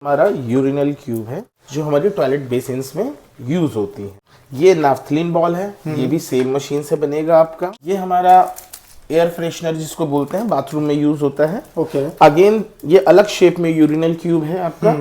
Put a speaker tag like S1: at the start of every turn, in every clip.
S1: हमारा urinal cube है जो हमारे टॉयलेट बेसिन्स में यूज होती है। ये नाफ्थलीन बॉल है, ये भी सेम मशीन से बनेगा आपका। ये हमारा एयर फ्रेशनर जिसको बोलते हैं, बाथरूम में यूज होता है।
S2: ओके।
S1: अगेन ये अलग शेप में यूरिनल क्यूब है आपका।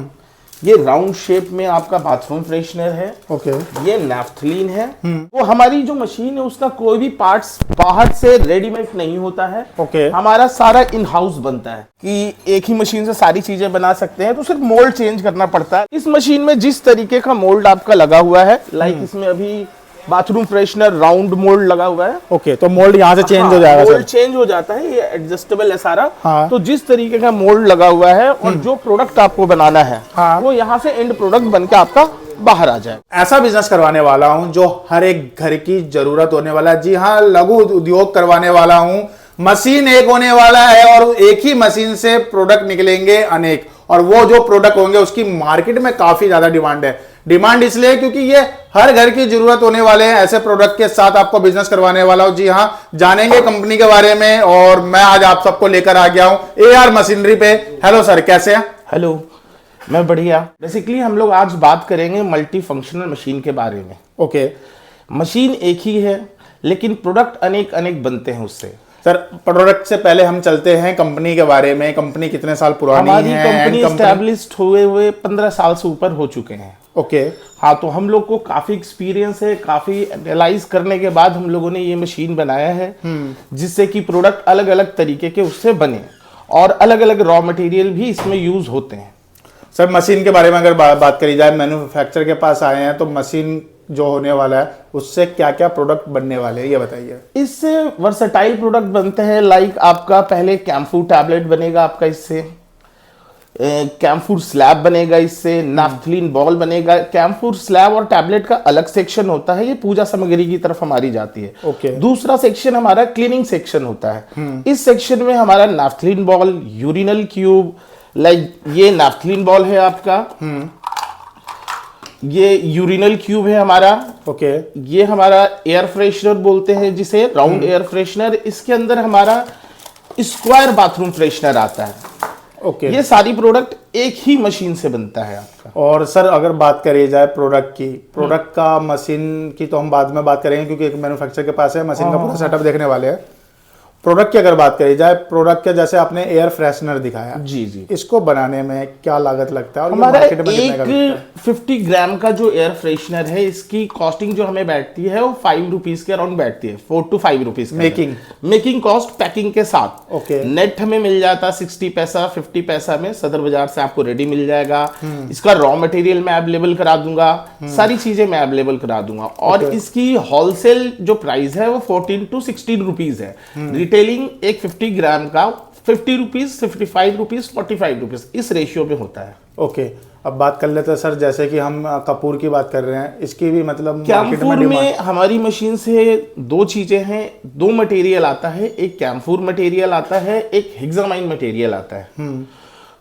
S1: ये राउंड शेप में आपका बाथरूम फ्रेशनर है।
S2: ओके।
S1: ये नाफ्थलीन है। वो हमारी जो मशीन है उसका कोई भी पार्ट्स बाहर से रेडीमेड नहीं होता है।
S2: ओके।
S1: हमारा सारा इन हाउस बनता है कि एक ही मशीन से सारी चीजें बना सकते हैं, तो सिर्फ मोल्ड चेंज करना पड़ता है। इस मशीन में जिस तरीके का मोल्ड आपका लगा हुआ है, लाइक इसमें अभी बाथरूम फ्रेशनर राउंड मोल्ड लगा हुआ है।
S2: ओके, तो मोल्ड यहाँ से चेंज हो जाएगा।
S1: मोल्ड चेंज हो जाता है, ये एडजस्टेबल है सारा।
S2: हाँ।
S1: तो जिस तरीके का मोल्ड लगा हुआ है और जो प्रोडक्ट आपको बनाना है,
S2: हाँ।
S1: वो यहाँ से एंड प्रोडक्ट बन के आपका बाहर आ जाए।
S2: ऐसा बिजनेस करवाने वाला हूँ जो हर एक घर की जरूरत होने वाला है। जी हाँ, लघु उद्योग करवाने वाला हूँ। मशीन एक होने वाला है और एक ही मशीन से प्रोडक्ट निकलेंगे अनेक, और वो जो प्रोडक्ट होंगे उसकी मार्केट में काफी ज्यादा डिमांड है। डिमांड इसलिए क्योंकि ये हर घर की जरूरत होने वाले हैं। ऐसे प्रोडक्ट के साथ आपको बिजनेस करवाने वाला हूं। जी हाँ, जानेंगे कंपनी के बारे में, और मैं आज आप सबको लेकर आ गया हूं AR मशीनरी पे। हेलो सर, कैसे हैं?
S1: हेलो, मैं बढ़िया। बेसिकली हम लोग आज बात करेंगे मल्टी फंक्शनल मशीन के बारे में।
S2: ओके।
S1: मशीन एक ही है लेकिन प्रोडक्ट अनेक अनेक बनते हैं उससे।
S2: सर, प्रोडक्ट से पहले हम चलते हैं कंपनी के बारे में। कंपनी कितने साल पुरानी है?
S1: हमारी कंपनी एस्टैब्लिश्ड हुए 15 साल से ऊपर हो चुके हैं।
S2: ओके।
S1: हाँ, तो हम लोग को काफी एक्सपीरियंस है। काफी एनालाइज करने के बाद हम लोगों ने ये मशीन बनाया है जिससे कि प्रोडक्ट अलग अलग तरीके के उससे बने और अलग अलग रॉ मटेरियल भी इसमें यूज होते हैं।
S2: सर, मशीन के बारे में अगर बात करी जाए, मैन्युफैक्चर के पास आए हैं, तो मशीन जो होने वाला है उससे क्या क्या प्रोडक्ट बनने वाले हैं ये बताइए।
S1: इससे वर्सेटाइल प्रोडक्ट बनते हैं। लाइक आपका पहले कैम्फूर टैबलेट बनेगा आपका, इससे कैम्फूर स्लैब बनेगा, इससे नाफ्थलीन बॉल बनेगा। कैम्फूर स्लैब और टैबलेट का अलग सेक्शन होता है, ये पूजा सामग्री की तरफ हमारी जाती है।
S2: ओके।
S1: दूसरा सेक्शन हमारा क्लीनिंग सेक्शन होता है। इस सेक्शन में हमारा नाफ्थलीन बॉल, यूरिनल क्यूब, लाइक ये नाफ्थलीन बॉल है आपका, ये यूरिनल क्यूब है हमारा।
S2: ओके।
S1: ये हमारा एयर फ्रेशनर बोलते हैं जिसे, राउंड एयर फ्रेशनर। इसके अंदर हमारा स्क्वायर बाथरूम फ्रेशनर आता है।
S2: ओके।
S1: ये सारी प्रोडक्ट एक ही मशीन से बनता है आपका।
S2: और सर, अगर बात करी जाए प्रोडक्ट का, मशीन की तो हम बाद में बात करेंगे क्योंकि एक मैन्युफैक्चरर के पास है, मशीन का पूरा सेटअप देखने वाले हैं। प्रोडक्ट की अगर बात करी जाए, प्रोडक्ट के जैसे आपने एयर फ्रेशनर दिखाया,
S1: जी जी,
S2: इसको बनाने में क्या लागत लगता है और
S1: हमारा
S2: मार्केट में कितने का बिकता है?
S1: 50 ग्राम का जो एयर फ्रेशनर है, इसकी कॉस्टिंग जो हमें बैठती है वो 5 रुपीज के अराउंड बैठती है। 4 to 5 rupees making cost packing के साथ।
S2: ओके।
S1: नेट हमें मिल जाता 60 पैसा 50 पैसा में, सदर बाजार से आपको रेडी मिल जाएगा। इसका रॉ मटेरियल मैं अवेलेबल करा दूंगा, सारी चीजें मैं अवेलेबल करा दूंगा। और इसकी होलसेल जो प्राइस है वो 14 to 16 रुपीज है। रिटेलिंग एक 50 ग्राम का 50 रुपीज, 55 रुपीज, 45 रुपीज, इस रेशियो में होता है।
S2: ओके। अब बात कर लेते हैं सर, जैसे कि हम कपूर की बात कर रहे हैं, इसकी भी मतलब
S1: कैम्फूर में हमारी मशीन से दो चीजें हैं, दो मटेरियल आता है। एक कैम्फूर मटेरियल आता है, एक हेक्सामाइन मटेरियल आता है।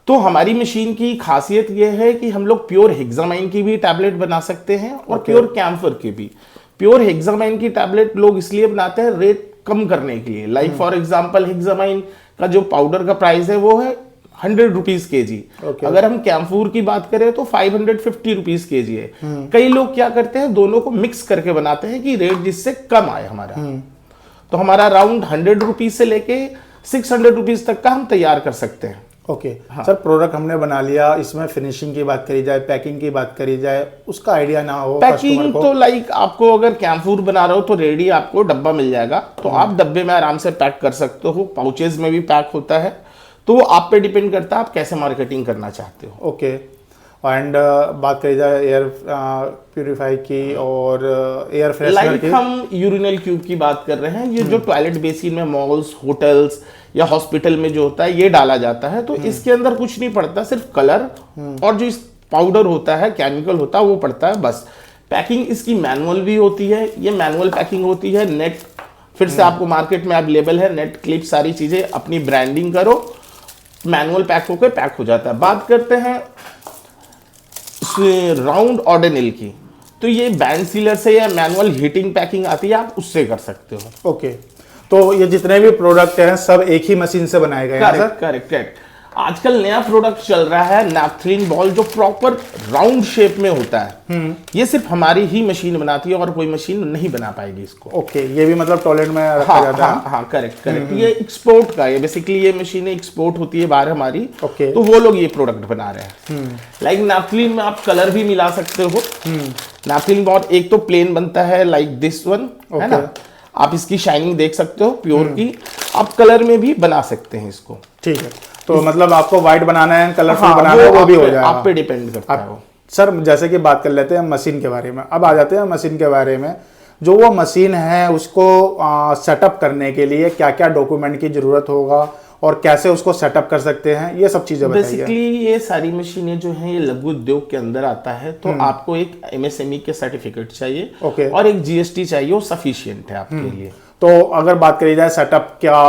S1: तो हमारी मशीन की खासियत यह है कि हम लोग प्योर हेक्सामाइन की भी टैबलेट बना सकते हैं और प्योर कैम्फर की भी। प्योर हेक्सामाइन की टैबलेट लोग इसलिए बनाते हैं रेट कम करने के लिए। लाइक फॉर एग्जांपल, हेक्सामाइन का जो पाउडर का प्राइस है वो है 100 रुपीज केजी। अगर हम कैम्फूर की बात करें तो 550 रुपीज केजी है। कई लोग क्या करते हैं, दोनों को मिक्स करके बनाते हैं कि रेट जिससे कम आए हमारा। तो हमारा अराउंड 100 रुपीज से लेके 600 रुपीज तक का हम तैयार कर सकते हैं।
S2: ओके। हाँ। सर, प्रोडक्ट हमने बना लिया, इसमें फिनिशिंग की बात करी जाए, पैकिंग की बात करी जाए, उसका आइडिया ना हो
S1: पैकिंग तो लाइक आपको अगर कैम्फूर बना रहे हो तो रेडी आपको डब्बा मिल जाएगा, तो आप डब्बे में आराम से पैक कर सकते हो। पाउचेज में भी पैक होता है, तो वो आप पे डिपेंड करता है आप कैसे मार्केटिंग करना चाहते हो।
S2: ओके। एंड बात करी जाए एयर प्यूरिफाई की और एयर फ्रेशनर की,
S1: हम यूरिनल क्यूब की बात कर रहे हैं। ये जो टॉयलेट बेसिन में मॉल्स, होटल्स या हॉस्पिटल में जो होता है ये डाला जाता है, तो इसके अंदर कुछ नहीं पड़ता, सिर्फ कलर और जो इस पाउडर होता है, केमिकल होता है, वो पड़ता है बस। पैकिंग इसकी मैनुअल भी होती है, ये मैनुअल पैकिंग होती है। नेट फिर से आपको मार्केट में अवेलेबल है, नेट क्लिप, सारी चीजें अपनी ब्रांडिंग करो, मैनुअल पैक होकर पैक हो जाता है। बात करते हैं राउंड ऑर्डिनल की, तो ये बैंड सीलर से या मैनुअल हीटिंग पैकिंग आती है, आप उससे कर सकते हो।
S2: ओके। तो ये जितने भी प्रोडक्ट हैं सब एक ही मशीन से बनाए गए हैं सर?
S1: करेक्ट। आजकल नया प्रोडक्ट चल रहा है नैपथलीन बॉल, जो प्रॉपर राउंड शेप में होता है। ये सिर्फ हमारी ही मशीन बनाती है और कोई मशीन नहीं बना पाएगी इसको।
S2: ओके, ये भी मतलब टॉयलेट में रखा जाता है।
S1: हाँ, करेक्ट। ये एक्सपोर्ट का है बेसिकली, ये मशीनें एक्सपोर्ट होती है बाहर हमारी।
S2: ओके।
S1: तो वो लोग ये प्रोडक्ट बना रहे हैं। लाइक नैपथलीन में आप कलर भी मिला सकते हो। नैपथलीन बॉल एक तो प्लेन बनता है लाइक दिस वन, है ना, आप इसकी शाइनिंग देख सकते हो प्योर की। आप कलर में भी बना सकते हैं इसको।
S2: ठीक है, तो मतलब आपको व्हाइट बनाना है, कलरफुल बनाना है, वो भी हो जाएगा,
S1: आप पे डिपेंड करता है वो।
S2: सर जैसे कि बात कर लेते हैं मशीन के बारे में, अब आ जाते हैं मशीन के बारे में। जो वो मशीन है उसको सेटअप करने के लिए क्या क्या डॉक्यूमेंट की जरूरत होगा और कैसे उसको सेटअप कर सकते हैं, ये सब चीजें बताइए।
S1: बेसिकली ये सारी मशीनें जो हैं ये लघु उद्योग के अंदर आता है, तो आपको एक MSME के सर्टिफिकेट चाहिए।
S2: ओके।
S1: और एक GST चाहिए, वो सफिशिएंट है आपके लिए।
S2: तो अगर बात करी जाए सेटअप क्या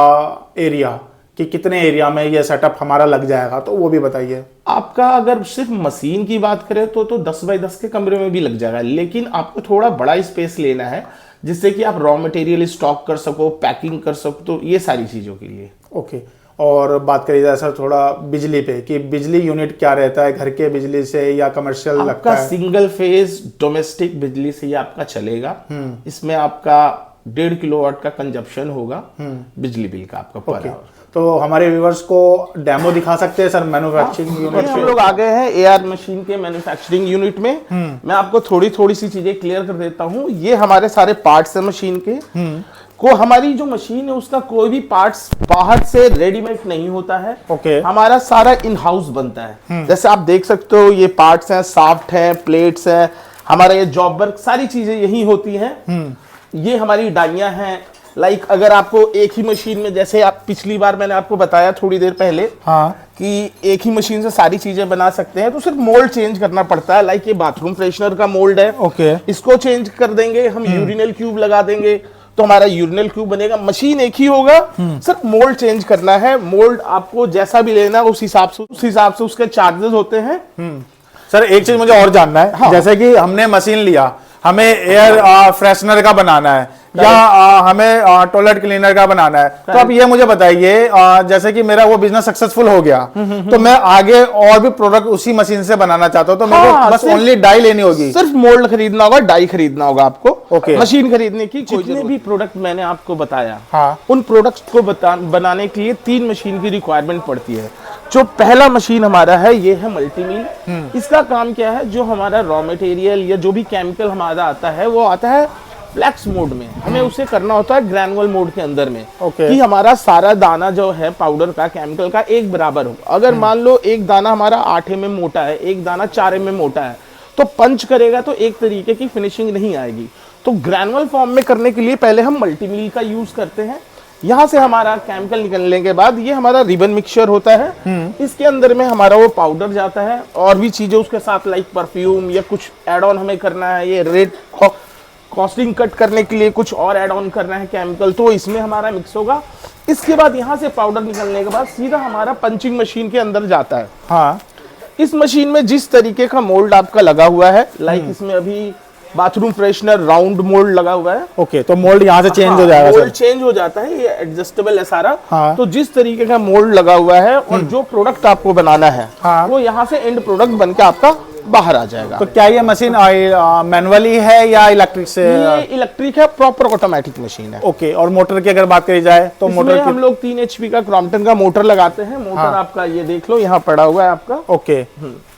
S2: एरिया, कि कितने एरिया में ये सेटअप हमारा लग जाएगा, तो वो भी बताइए।
S1: आपका अगर सिर्फ मशीन की बात करें तो 10 बाई 10 के कमरे में भी लग जाएगा, लेकिन आपको थोड़ा बड़ा स्पेस लेना है जिससे कि आप रॉ मटेरियल स्टॉक कर सको, पैकिंग कर सको, तो ये सारी चीजों के लिए।
S2: ओके। और बात करी जाए सर थोड़ा बिजली पे, कि बिजली यूनिट क्या रहता है, घर के बिजली से या कमर्शियल लगता है?
S1: सिंगल फेज डोमेस्टिक बिजली से ही आपका चलेगा। इसमें आपका 1.5 किलोवाट का कंजप्शन होगा बिजली बिल का आपका पर आवर।
S2: तो हमारे व्यूअर्स को डेमो दिखा सकते हैं सर मैन्युफैक्चरिंग यूनिट?
S1: हम लोग आ गए हैं AR मशीन के मैन्युफैक्चरिंग यूनिट में। मैं आपको थोड़ी सी चीजें क्लियर कर देता हूँ। ये हमारे सारे पार्ट्स हैं मशीन के। को हमारी जो मशीन है उसका कोई भी पार्ट्स बाहर से रेडीमेड नहीं होता है।
S2: ओके।
S1: हमारा सारा इन हाउस बनता है। जैसे आप देख सकते हो ये पार्ट्स हैं, साफ्ट है, प्लेट्स है, हमारा ये जॉब वर्क, सारी चीजें यही होती हैं। ये हमारी डाइयां हैं। लाइक अगर आपको एक ही मशीन में, जैसे आप पिछली बार मैंने आपको बताया थोड़ी देर पहले,
S2: हाँ,
S1: कि एक ही मशीन से सारी चीजें बना सकते हैं, तो सिर्फ मोल्ड चेंज करना पड़ता है। लाइक ये बाथरूम फ्रेशनर का मोल्ड है।
S2: ओके।
S1: इसको चेंज कर देंगे हम, यूरिनल क्यूब लगा देंगे तो हमारा यूरिनल क्यूब बनेगा। मशीन एक ही होगा, सिर्फ मोल्ड चेंज करना है। मोल्ड आपको जैसा भी लेना उस हिसाब से उसके चार्जेस होते हैं।
S2: सर एक चीज मुझे और जानना है। हाँ। जैसे कि हमने मशीन लिया, हमें एयर फ्रेशनर का बनाना है या हमें टॉयलेट क्लीनर का बनाना है, तो अब ये मुझे बताइए, जैसे कि मेरा वो बिजनेस सक्सेसफुल हो गया तो मैं आगे और भी प्रोडक्ट उसी मशीन से बनाना चाहता हूँ, तो मेरे को बस ओनली डाई लेनी होगी?
S1: सिर्फ मोल्ड खरीदना होगा, डाई खरीदना होगा आपको।
S2: ओके।
S1: मशीन खरीदने की जितने भी प्रोडक्ट मैंने आपको बताया,
S2: हाँ,
S1: उन प्रोडक्ट्स को बनाने के लिए 3 मशीन की रिक्वायरमेंट पड़ती है। जो पहला मशीन हमारा है ये है मल्टीमील। इसका काम क्या है, जो हमारा रॉ मटेरियल या जो भी केमिकल हमारा आता है वो आता है फ्लैक्स मोड में। हमें उसे करना होता है ग्रैनुअल मोड के अंदर में।
S2: ओके।
S1: कि हमारा सारा दाना जो है पाउडर का, केमिकल का, एक बराबर हो। अगर मान लो एक दाना हमारा 8 mm मोटा है, एक दाना 4 mm मोटा है, तो पंच करेगा तो एक तरीके की फिनिशिंग नहीं आएगी। तो ग्रैनुअल फॉर्म में करने के लिए पहले हम मल्टीमील का यूज करते हैं। यहाँ से हमारा केमिकल निकलने के बाद ये हमारा रिबन मिक्सचर होता है। इसके अंदर में हमारा वो पाउडर जाता है और भी चीजें उसके साथ, लाइक परफ्यूम या कुछ एड ऑन हमें करना है, ये रेड कॉस्टिंग कट करने के लिए कुछ और ऐड ऑन करना है केमिकल, तो इसमें हमारा मिक्स होगा। इसके बाद यहाँ से पाउडर निकलने के बाद सीधा हमारा पंचिंग मशीन के अंदर जाता है।
S2: हाँ।
S1: इस मशीन में जिस तरीके का मोल्ड आपका लगा हुआ है, लाइक इसमें अभी बाथरूम फ्रेशनर राउंड मोल्ड लगा हुआ है।
S2: ओके, तो मोल्ड यहाँ से चेंज हो जाएगा?
S1: मोल्ड चेंज हो जाता है, ये एडजस्टेबल है सारा।
S2: हाँ।
S1: तो जिस तरीके का मोल्ड लगा हुआ है और जो प्रोडक्ट आपको बनाना है,
S2: हाँ,
S1: वो यहाँ से एंड प्रोडक्ट बन के आपका बाहर आ जाएगा।
S2: तो क्या ये मशीन मैनुअली है या इलेक्ट्रिक से?
S1: ये इलेक्ट्रिक है, प्रॉपर ऑटोमेटिक मशीन है।
S2: ओके। और मोटर की अगर बात करी जाए तो मोटर की
S1: हम लोग 3 HP का क्रॉम्पटन का मोटर लगाते हैं। मोटर
S2: हाँ,
S1: आपका ये देख लो यहाँ पड़ा हुआ है आपका।
S2: ओके।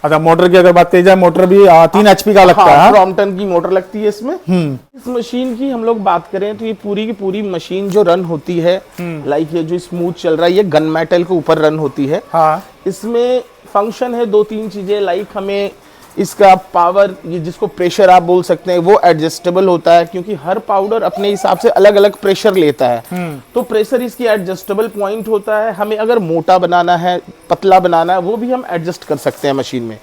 S2: अच्छा, मोटर की अगर बात करी जाए, मोटर भी 3 HP का लगता है?
S1: क्रॉम्पटन की मोटर लगती है इसमें। इस मशीन की हम लोग बात करें तो ये पूरी की पूरी मशीन जो रन होती है, लाइक ये जो स्मूथ चल रहा है, ये गन मेटल के ऊपर रन होती है।
S2: हाँ।
S1: इसमें फंक्शन है 2-3 चीजें, लाइक हमें इसका पावर, ये जिसको प्रेशर आप बोल सकते हैं, वो एडजस्टेबल होता है क्योंकि हर पाउडर अपने हिसाब से अलग अलग प्रेशर लेता है। तो प्रेशर इसकी एडजस्टेबल पॉइंट होता है। हमें अगर मोटा बनाना है, पतला बनाना है, वो भी हम एडजस्ट कर सकते हैं मशीन में।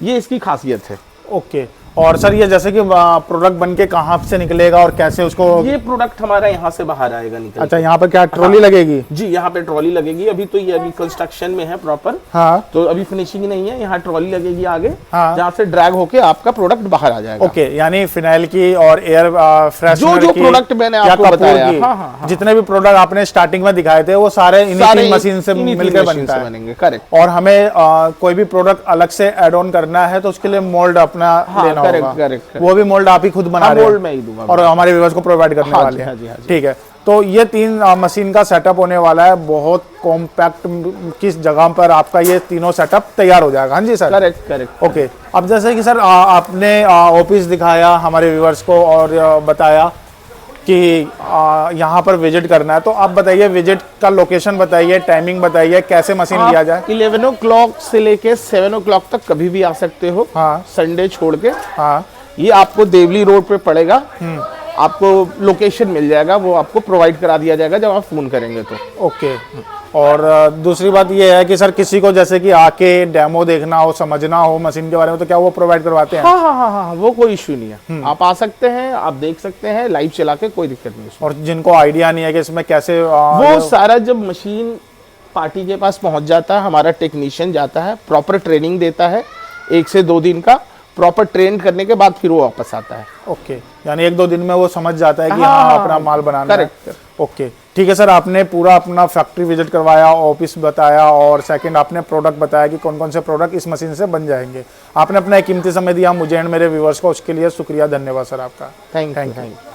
S1: ये इसकी खासियत है।
S2: ओके। और सर ये जैसे कि प्रोडक्ट बन के कहाँ से निकलेगा और कैसे उसको?
S1: ये प्रोडक्ट हमारा यहाँ से बाहर आएगा निकल।
S2: अच्छा, यहाँ पर क्या ट्रॉली लगेगी?
S1: जी, यहाँ पे ट्रॉली लगेगी। अभी तो ये अभी कंस्ट्रक्शन में है प्रॉपर।
S2: हाँ,
S1: तो अभी फिनिशिंग नहीं है। यहाँ ट्रॉली लगेगी आगे,
S2: हाँ,
S1: जहाँ से ड्रैग होके आपका प्रोडक्ट बाहर आ जाएगा।
S2: ओके, यानी फिनाइल की और एयर फ्रेशनर
S1: जो
S2: की,
S1: प्रोडक्ट मैंने
S2: या
S1: आपको
S2: कपूर
S1: बताया,
S2: की,
S1: हाँ।
S2: जितने भी प्रोडक्ट आपने स्टार्टिंग में दिखाए थे वो सारे इन्हीं मशीन से मिलकर बनता है।
S1: बनेंगे, करेक्ट।
S2: और हमें कोई भी प्रोडक्ट अलग से ऐड ऑन करना है तो उसके लिए मोल्ड अपना लेना होगा।
S1: करेक्ट।
S2: वो भी मोल्ड आप ही खुद बना रहे हैं?
S1: मोल्ड मैं ही दूंगा
S2: और हमारे व्यूअर्स को प्रोवाइड करने
S1: हाँ
S2: वाले
S1: जी,
S2: हैं।
S1: हाँ जी, हाँ जी।
S2: ठीक है, तो ये 3 मशीन का सेटअप होने वाला है। बहुत कॉम्पैक्ट किस जगह पर आपका ये तीनों सेटअप तैयार हो जाएगा। हाँ जी सर,
S1: करेक्ट।
S2: ओके। अब जैसे कि सर आपने ऑफिस दिखाया हमारे व्यूअर्स को और बताया कि यहाँ पर विजिट करना है, तो आप बताइए विजिट का लोकेशन बताइए, टाइमिंग बताइए, कैसे मशीन लिया जाए?
S1: 11 o'clock से लेके 7 o'clock तक कभी भी आ सकते हो।
S2: हाँ,
S1: संडे छोड़ के।
S2: हाँ,
S1: ये आपको देवली रोड पे पड़ेगा। आपको लोकेशन मिल जाएगा, वो आपको प्रोवाइड करा दिया जाएगा जब आप फोन करेंगे तो।
S2: ओके। और दूसरी बात ये है कि सर किसी को जैसे कि आके डेमो देखना हो, समझना हो मशीन के बारे में, तो क्या वो प्रोवाइड करवाते हैं?
S1: हाँ, वो कोई इश्यू नहीं है। आप आ सकते हैं, आप देख सकते हैं लाइव चला के, कोई दिक्कत नहीं है।
S2: और जिनको आइडिया नहीं है कि इसमें कैसे
S1: वो सारा जब मशीन पार्टी के पास पहुंच जाता है, हमारा टेक्नीशियन जाता है, प्रॉपर ट्रेनिंग देता है 1 से 2 दिन का। प्रॉपर ट्रेन करने के बाद फिर वो वापस आता है।
S2: ओके, यानी 1-2 दिन में वो समझ जाता है कि हाँ अपना माल बनाना है।
S1: करेक्ट।
S2: ओके, ठीक है सर, आपने पूरा अपना फैक्ट्री विजिट करवाया, ऑफिस बताया और सेकंड आपने प्रोडक्ट बताया कि कौन कौन से प्रोडक्ट इस मशीन से बन जाएंगे। आपने अपना एक कीमती समय दिया मुझे एंड मेरे व्यूअर्स को, उसके लिए शुक्रिया, धन्यवाद सर आपका।
S1: Thank you.